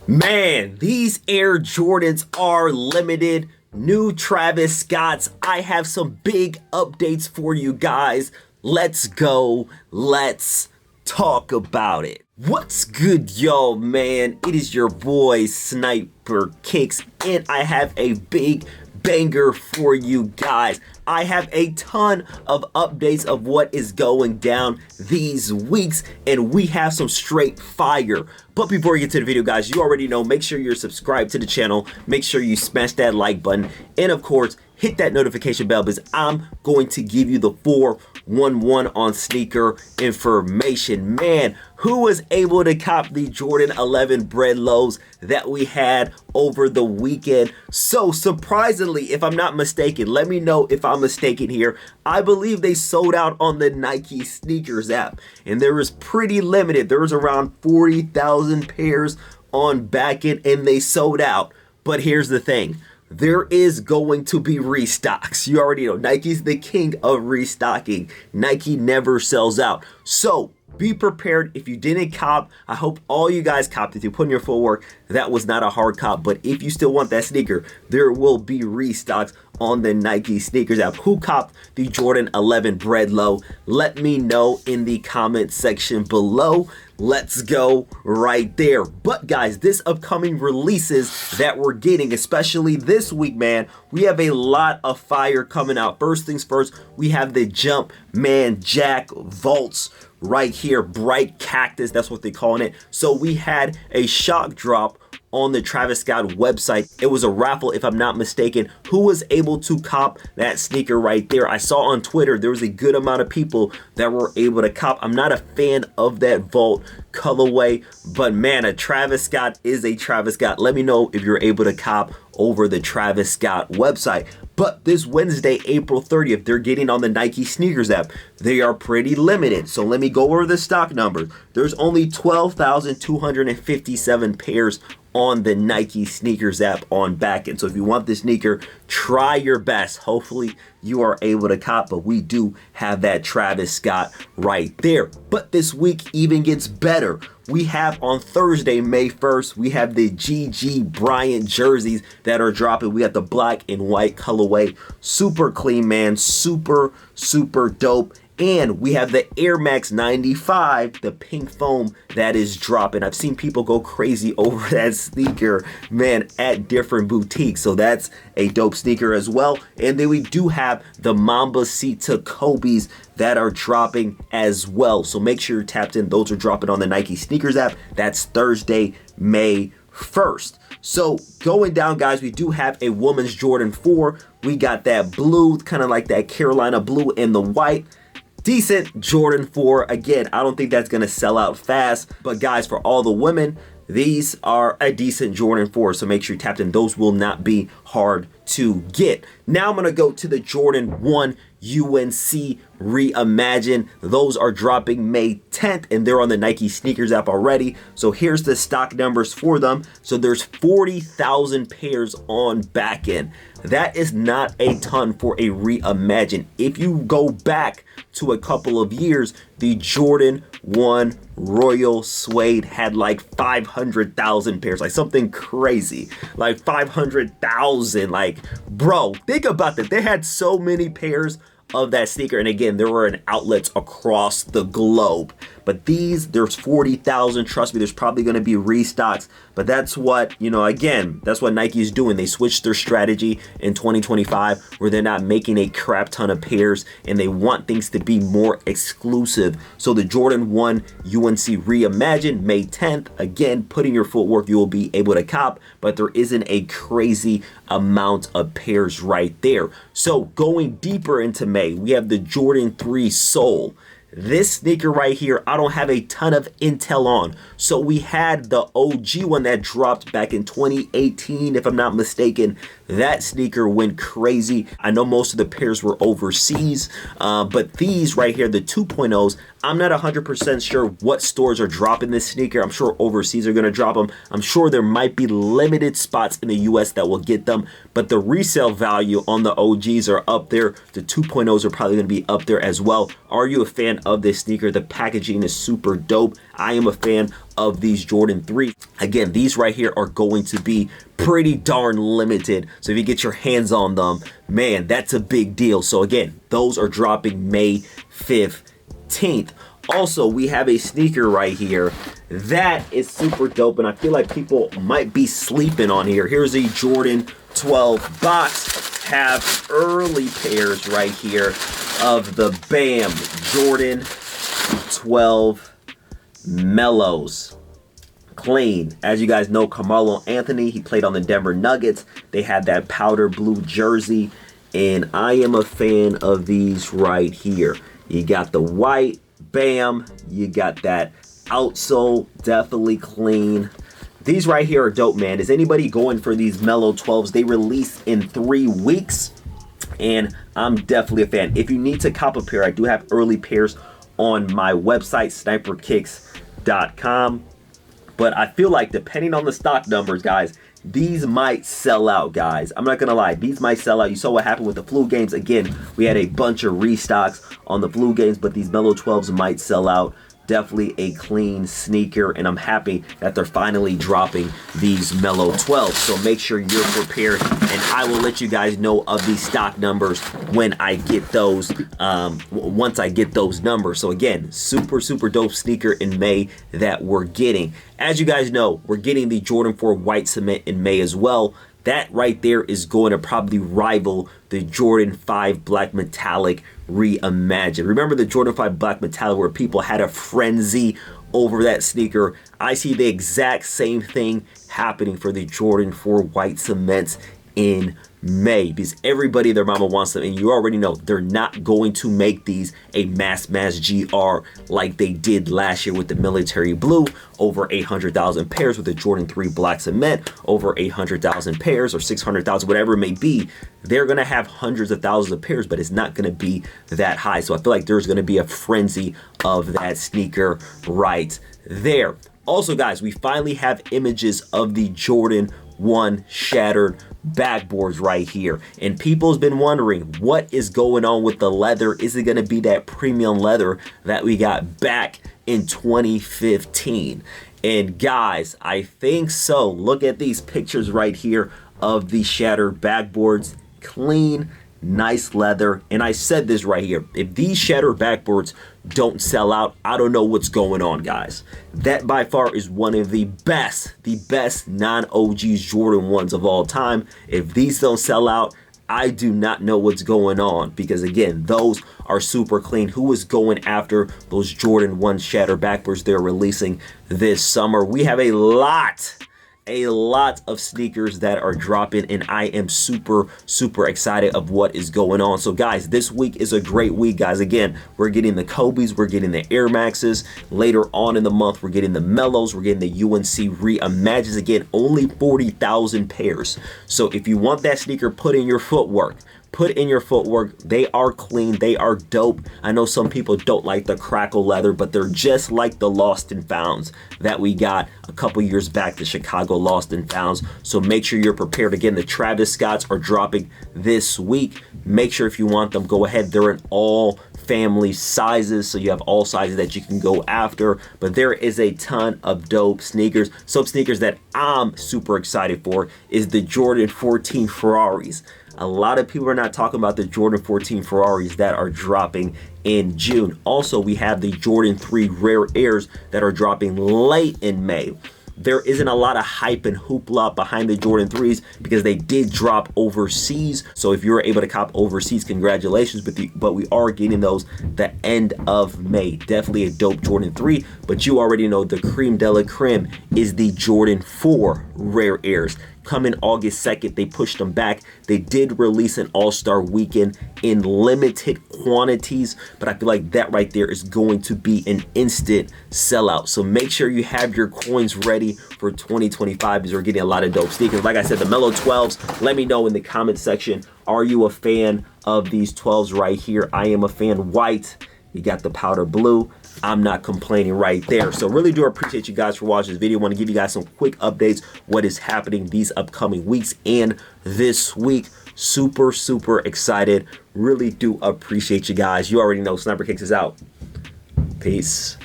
Man, these Air Jordans are limited. New Travis Scotts. I have some big updates for you guys. Let's go. Let's talk about it. What's good, y'all, man? It is your boy Sniper Kicks, and I have a big banger for you guys. I have a ton of updates of what is going down these weeks, and we have some straight fire. But before we get to the video, guys, you already know, make sure you're subscribed to the channel, make sure you smash that like button, and of course, hit that notification bell because I'm going to give you the 411 on sneaker information. Man, who was able to cop the Jordan 11 bread lows that we had over the weekend? So surprisingly, if I'm not mistaken, let me know if I'm mistaken here, I believe they sold out on the Nike sneakers app, and there was pretty limited. There was around 40,000 pairs on backend, and they sold out. But here's the thing. There is going to be restocks. You already know Nike's the king of restocking. Nike never sells out. So be prepared. If you didn't cop, I hope all you guys copped. If you put in your full work, that was not a hard cop. But if you still want that sneaker, there will be restocks on the Nike sneakers app. Who copped the Jordan 11 bread low? Let me know in the comment section below. Let's go right there. But guys, this upcoming releases that we're getting, especially this week, man, we have a lot of fire coming out. First things first, we have the Jumpman Jack Vaults right here, bright cactus, that's what they're calling it. So we had a shock drop on the Travis Scott website. It was a raffle, if I'm not mistaken. Who was able to cop that sneaker right there? I saw on Twitter there was a good amount of people that were able to cop. I'm not a fan of that Vault colorway, but man, a Travis Scott is a Travis Scott. Let me know if you're able to cop over the Travis Scott website. But this Wednesday, April 30th, they're getting on the Nike sneakers app. They are pretty limited. So let me go over the stock numbers. There's only 12,257 pairs on the Nike sneakers app on backend. So if you want this sneaker, try your best. Hopefully you are able to cop, but we do have that Travis Scott right there. But this week even gets better. We have on Thursday, May 1st, we have the GG Bryant jerseys that are dropping. We got the black and white colorway. Super clean, man. Super dope. And we have the Air Max 95, the pink foam that is dropping. I've seen people go crazy over that sneaker, man, at different boutiques. So that's a dope sneaker as well. And then we do have the Mamba Sita Kobe's that are dropping as well. So make sure you're tapped in. Those are dropping on the Nike sneakers app. That's Thursday, May 1st. So going down, guys, we do have a woman's Jordan 4. We got that blue, kind of like that Carolina blue and the white. Decent Jordan 4. Again, I don't think that's going to sell out fast. But guys, for all the women, these are a decent Jordan 4. So make sure you tap in. Those will not be hard to get. Now I'm going to go to the Jordan 1 UNC Reimagined. Those are dropping May 10th, and they're on the Nike sneakers app already. So here's the stock numbers for them. So there's 40,000 pairs on backend. That is not a ton for a Reimagined. If you go back to a couple of years, the Jordan 1 Royal Suede had like 500,000 pairs, like something crazy, like 500,000. Like, bro, think about that. They had so many pairs of that sneaker, and again, there were in outlets across the globe. But these, there's 40,000. Trust me, there's probably going to be restocks. But that's what, you know, again, that's what Nike is doing. They switched their strategy in 2025 where they're not making a crap ton of pairs and they want things to be more exclusive. So the Jordan 1 UNC Reimagined, May 10th, again, put in your footwork, you will be able to cop, but there isn't a crazy amount of pairs right there. So going deeper into May, we have the Jordan 3 Soul. This sneaker right here, I don't have a ton of intel on. So we had the OG one that dropped back in 2018, if I'm not mistaken. That sneaker went crazy. I know most of the pairs were overseas, but these right here, the 2.0s, I'm not 100% sure what stores are dropping this sneaker. I'm sure overseas are going to drop them. I'm sure there might be limited spots in the US that will get them, but the resale value on the OGs are up there. The 2.0s are probably going to be up there as well. Are you a fan of this sneaker? The packaging is super dope. I am a fan of these Jordan 3. Again, these right here are going to be pretty darn limited. So if you get your hands on them, man, that's a big deal. So again, those are dropping May 15th. Also, we have a sneaker right here that is super dope, and I feel like people might be sleeping on here. Here's a Jordan 12 box. Have early pairs right here of the BAM Jordan 12 Mellows. Clean. As you guys know, Carmelo Anthony, he played on the Denver Nuggets. They had that powder blue jersey, and I am a fan of these right here. You got the white, BAM. You got that outsole, definitely clean. These right here are dope, man. Is anybody going for these Mellow 12s? They release in 3 weeks, and I'm definitely a fan. If you need to cop a pair, I do have early pairs on my website, sniperkicks.com. But I feel like depending on the stock numbers, guys, these might sell out, guys. I'm not going to lie. These might sell out. You saw what happened with the flu games. Again, we had a bunch of restocks on the flu games, but these Mellow 12s might sell out. Definitely a clean sneaker, and I'm happy that they're finally dropping these Mellow 12s. So make sure you're prepared, and I will let you guys know of these stock numbers when I get those, once I get those numbers. So again, super dope sneaker in May that we're getting. As you guys know, we're getting the Jordan 4 white cement in May as well. That right there is going to probably rival the Jordan 5 Black Metallic Reimagined. Remember the Jordan 5 Black Metallic where people had a frenzy over that sneaker? I see the exact same thing happening for the Jordan 4 white cements in May, because everybody their mama wants them, and you already know they're not going to make these a mass GR like they did last year with the military blue. Over 800,000 pairs with the Jordan 3 black cement, over 800,000 pairs or 600,000, whatever it may be. They're gonna have hundreds of thousands of pairs, but it's not gonna be that high. So I feel like there's gonna be a frenzy of that sneaker right there. Also, guys, we finally have images of the Jordan 1 shattered backboards right here, and people's been wondering what is going on with the leather. Is it going to be that premium leather that we got back in 2015? And guys, I think so. Look at these pictures right here of the shattered backboards. Clean, nice leather. And I said this right here, if these shattered backboards don't sell out, I don't know what's going on, guys. That by far is one of the best non-OGs Jordan 1s of all time. If these don't sell out, I do not know what's going on, because again, those are super clean. Who is going after those Jordan 1 shattered backboards they're releasing this summer? We have a lot of sneakers that are dropping, and I am super excited of what is going on. So guys, this week is a great week, guys. Again, we're getting the Kobe's, we're getting the Air Maxes. Later on in the month, we're getting the Mellows, we're getting the UNC Reimagined. Again, only 40,000 pairs. So if you want that sneaker, put in your footwork. Put in your footwork. They are clean. They are dope. I know some people don't like the crackle leather, but they're just like the Lost and Founds that we got a couple years back, the Chicago Lost and Founds. So make sure you're prepared. Again, the Travis Scotts are dropping this week. Make sure if you want them, go ahead. They're in all family sizes, so you have all sizes that you can go after. But there is a ton of dope sneakers. Some sneakers that I'm super excited for is the Jordan 14 Ferraris. A lot of people are not talking about the Jordan 14 Ferraris that are dropping in June. Also, we have the Jordan 3 Rare Airs that are dropping late in May. There isn't a lot of hype and hoopla behind the Jordan 3s because they did drop overseas. So if you're able to cop overseas, congratulations. But we are getting those the end of May. Definitely a dope Jordan 3. But you already know the creme de la creme is the Jordan 4 Rare Airs. Coming August 2nd, they pushed them back. They did release an All-Star Weekend in limited quantities, but I feel like that right there is going to be an instant sellout. So make sure you have your coins ready for 2025 because we're getting a lot of dope sneakers. Like I said, the Mellow 12s, let me know in the comment section. Are you a fan of these 12s right here? I am a fan. White, you got the powder blue. I'm not complaining right there. So really do appreciate you guys for watching this video. I want to give you guys some quick updates, what is happening these upcoming weeks and this week. Super, super excited. Really do appreciate you guys. You already know Sniper Kicks is out. Peace.